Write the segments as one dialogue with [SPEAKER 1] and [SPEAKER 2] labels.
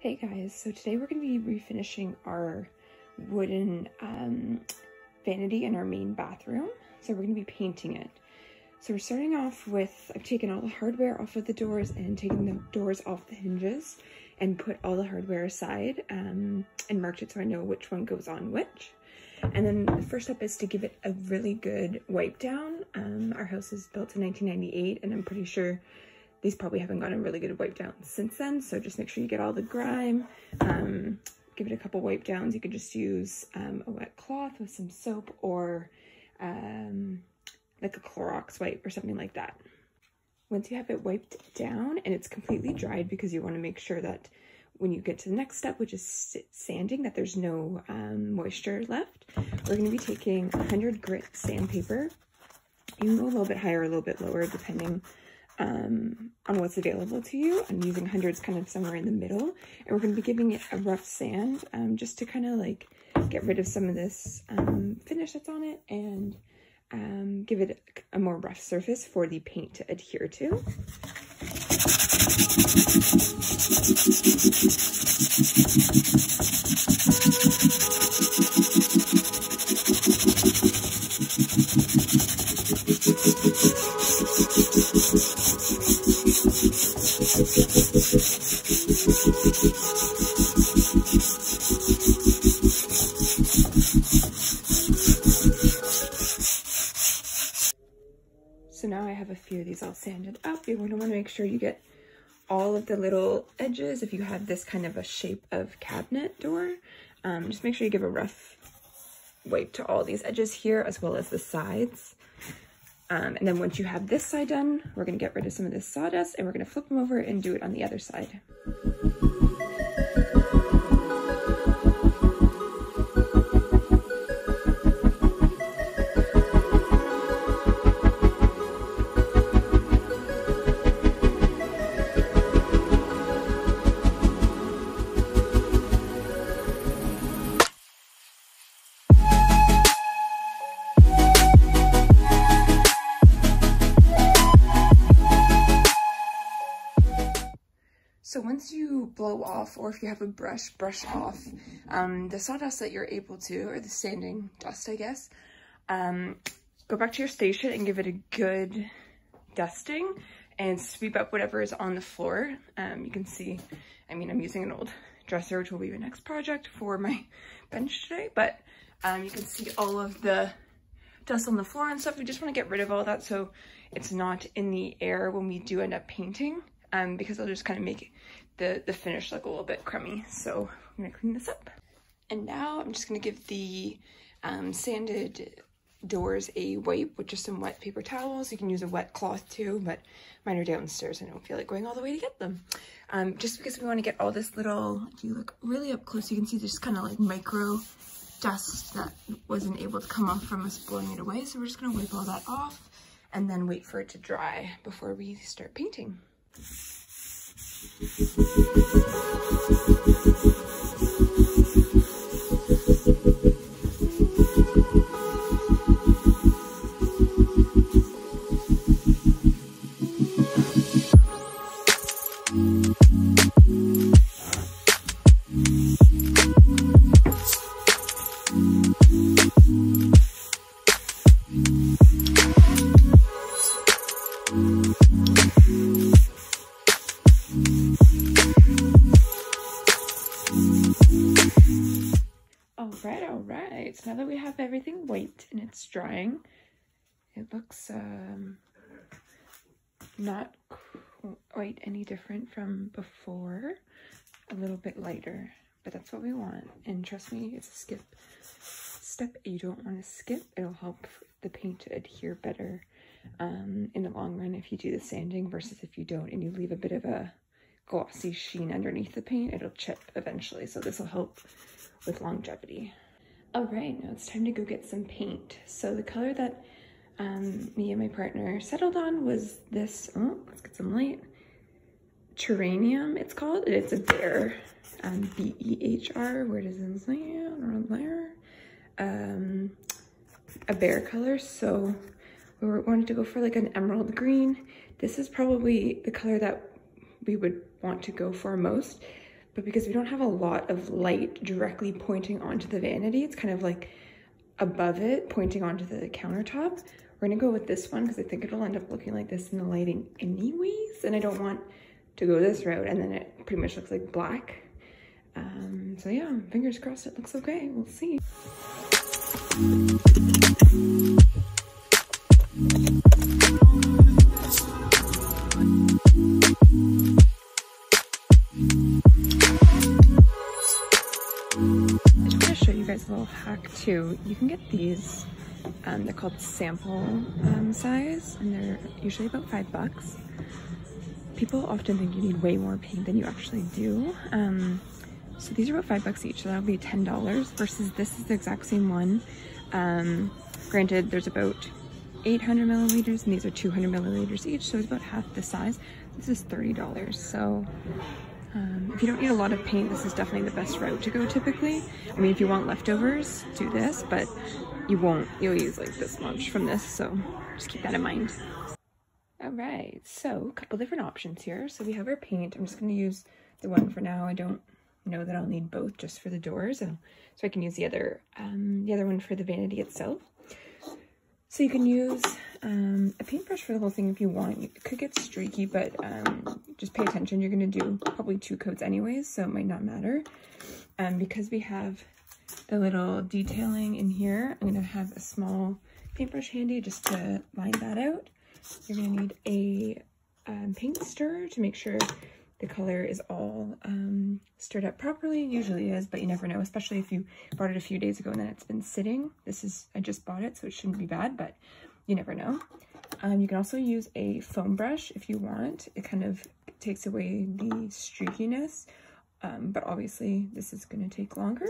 [SPEAKER 1] Hey guys, so today we're going to be refinishing our wooden vanity in our main bathroom. So we're going to be painting it. So we're starting off with, I've taken all the hardware off of the doors and taken the doors off the hinges and put all the hardware aside and marked it so I know which one goes on which. And then the first step is to give it a really good wipe down. Our house is built in 1998 and I'm pretty sure these probably haven't gotten a really good wipe down since then, so just make sure you get all the grime. Give it a couple wipe downs. You could just use a wet cloth with some soap or like a Clorox wipe or something like that. Once you have it wiped down and it's completely dried, because you want to make sure that when you get to the next step, which is sanding, that there's no moisture left, we're going to be taking 100 grit sandpaper. You can go a little bit higher, a little bit lower, depending on what's available to you. I'm using hundreds kind of somewhere in the middle, and we're going to be giving it a rough sand just to kind of like get rid of some of this finish that's on it and give it a more rough surface for the paint to adhere to. So now I have a few of these all sanded up. You're going to want to make sure you get all of the little edges. If you have this kind of a shape of cabinet door, just make sure you give a rough wipe to all these edges here as well as the sides. And then once you have this side done, we're going to get rid of some of this sawdust and we're going to flip them over and do it on the other side. So once you blow off, or if you have a brush off the sawdust that you're able to, or the sanding dust, I guess, go back to your station and give it a good dusting and sweep up whatever is on the floor. You can see, I mean, I'm using an old dresser, which will be the next project for my bench today, but you can see all of the dust on the floor and stuff. We just want to get rid of all that so it's not in the air when we do end up painting. Because it'll just kind of make the finish look a little bit crummy. So I'm gonna clean this up. And now I'm just gonna give the sanded doors a wipe with just some wet paper towels. You can use a wet cloth too, but mine are downstairs. I don't feel like going all the way to get them. Just because we want to get all this little, if you look really up close, you can see there's kind of like micro dust that wasn't able to come off from us blowing it away. So we're just gonna wipe all that off and then wait for it to dry before we start painting. All right, so now that we have everything wiped and it's drying, it looks not quite any different from before, a little bit lighter, but that's what we want. And trust me, it's a step you don't want to skip. It'll help the paint to adhere better in the long run if you do the sanding versus if you don't and you leave a bit of a glossy sheen underneath the paint. It'll chip eventually, so this will help with longevity. All right, now it's time to go get some paint. So the color that me and my partner settled on was this, oh, let's get some light, Terranium it's called. It's a bear, B-E-H-R, where does it say? Around there. A bear color, so we wanted to go for like an emerald green. This is probably the color that we would want to go for most, but because we don't have a lot of light directly pointing onto the vanity, it's kind of like above it, pointing onto the countertop. We're gonna go with this one because I think it'll end up looking like this in the lighting anyways, and I don't want to go this route and then it pretty much looks like black. So yeah, fingers crossed it looks okay. We'll see. I just want to show you guys a little hack too. You can get these, they're called sample size, and they're usually about $5. People often think you need way more paint than you actually do. So these are about $5 each, so that'll be $10 versus this is the exact same one. Granted, there's about 800 milliliters and these are 200 milliliters each, so it's about half the size. This is $30. So if you don't need a lot of paint, this is definitely the best route to go typically. I mean, if you want leftovers, do this, but you won't. You'll use like this much from this, so just keep that in mind. All right, so a couple different options here. So we have our paint. I'm just going to use the one for now. I don't know that I'll need both just for the doors, so I can use the other one for the vanity itself. So you can use a paintbrush for the whole thing if you want. It could get streaky, but just pay attention. You're going to do probably 2 coats anyways, so it might not matter. Because we have the little detailing in here, I'm going to have a small paintbrush handy just to line that out. You're going to need a paint stirrer to make sure the color is all stirred up properly. It usually is, but you never know, especially if you bought it a few days ago and then it's been sitting. I just bought it, so it shouldn't be bad, but you never know. You can also use a foam brush if you want. It kind of takes away the streakiness, but obviously this is going to take longer.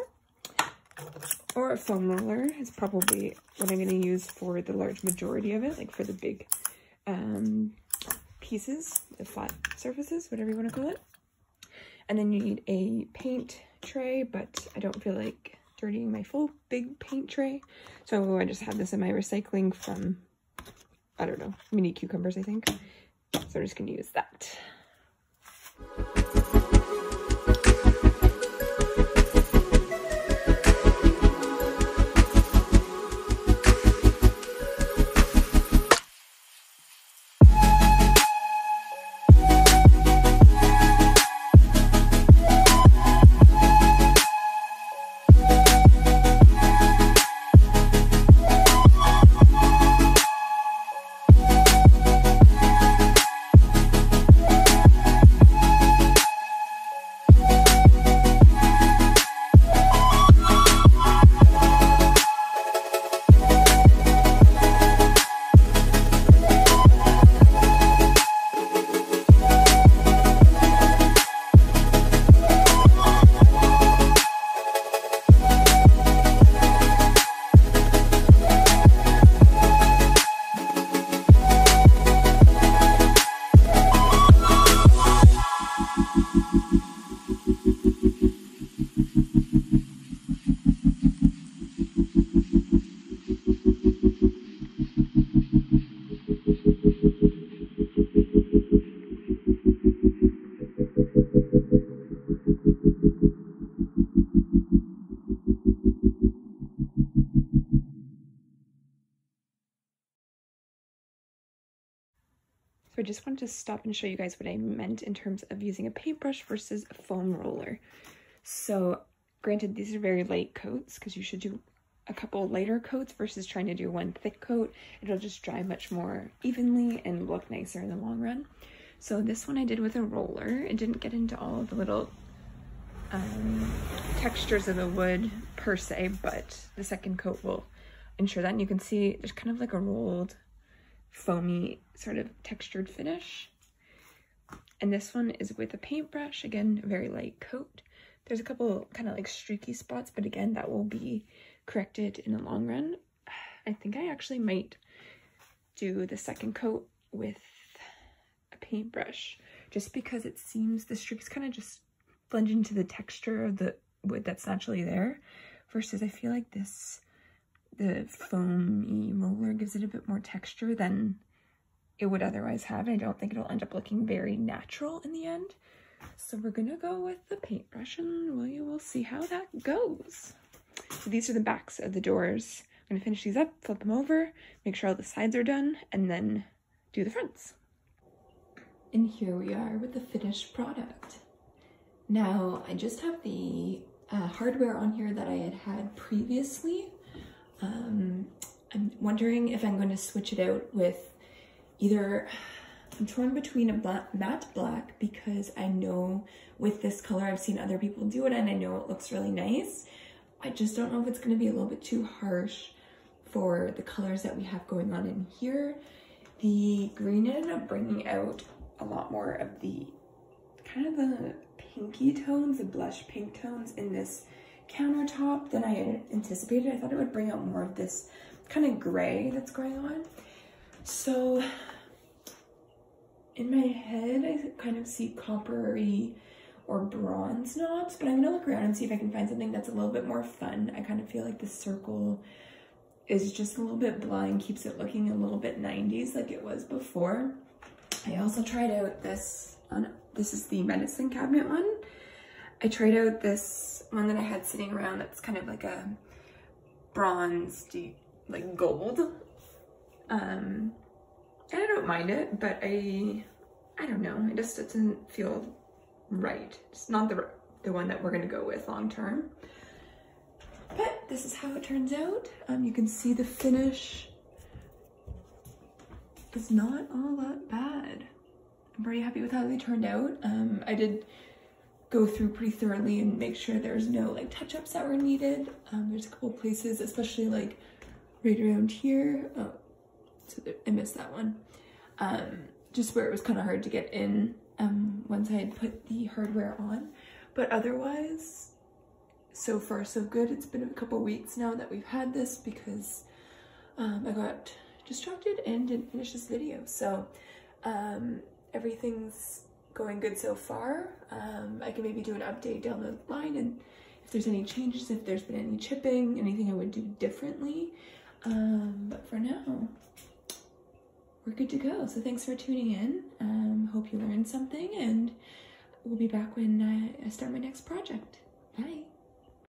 [SPEAKER 1] Or a foam roller is probably what I'm going to use for the large majority of it, like for the big pieces, the flat surfaces, whatever you want to call it. And then you need a paint tray, but I don't feel like dirtying my full big paint tray, so I just have this in my recycling from, I don't know, mini cucumbers, I think. So I'm just going to use that. So I just wanted to stop and show you guys what I meant in terms of using a paintbrush versus a foam roller. So granted, these are very light coats because you should do a couple lighter coats versus trying to do one thick coat. It'll just dry much more evenly and look nicer in the long run. So this one I did with a roller. It didn't get into all of the little textures of the wood per se, but the second coat will ensure that. And you can see there's kind of like a rolled foamy sort of textured finish. And this one is with a paintbrush, again, a very light coat. There's a couple kind of like streaky spots, but again, that will be corrected in the long run. I think I actually might do the second coat with a paintbrush just because it seems the streaks kind of just blend into the texture of the wood that's naturally there, versus I feel like the foamy roller gives it a bit more texture than it would otherwise have. I don't think it'll end up looking very natural in the end. So we're gonna go with the paintbrush and we'll see how that goes. So these are the backs of the doors. I'm gonna finish these up, flip them over, make sure all the sides are done, and then do the fronts. And here we are with the finished product. Now, I just have the hardware on here that I had previously. I'm wondering if I'm going to switch it out with either, I'm torn between a matte black, because I know with this color I've seen other people do it and I know it looks really nice. I just don't know if it's going to be a little bit too harsh for the colors that we have going on in here. The green ended up bringing out a lot more of the kind of the pinky tones, the blush pink tones in this countertop than I had anticipated. I thought it would bring out more of this kind of gray that's going on. So in my head, I kind of see coppery or bronze knobs, but I'm gonna look around and see if I can find something that's a little bit more fun. I kind of feel like the circle is just a little bit bland, keeps it looking a little bit 90s like it was before. I also tried out this is the medicine cabinet one. I tried out this one that I had sitting around that's kind of like a bronze, deep, like gold. And I don't mind it, but I don't know, it just doesn't feel right. It's not the one that we're gonna go with long term. But this is how it turns out. You can see the finish is not all that bad. I'm pretty happy with how they turned out. I did go through pretty thoroughly and make sure there's no like touch-ups that were needed. There's a couple places, especially like right around here. Oh, so I missed that one. Just where it was kind of hard to get in once I had put the hardware on. But otherwise, so far so good. It's been a couple weeks now that we've had this because I got distracted and didn't finish this video. So everything's going good so far. I can maybe do an update down the line and if there's any changes, if there's been any chipping, anything I would do differently. But for now, we're good to go. So thanks for tuning in. Hope you learned something, and we'll be back when I start my next project. Bye.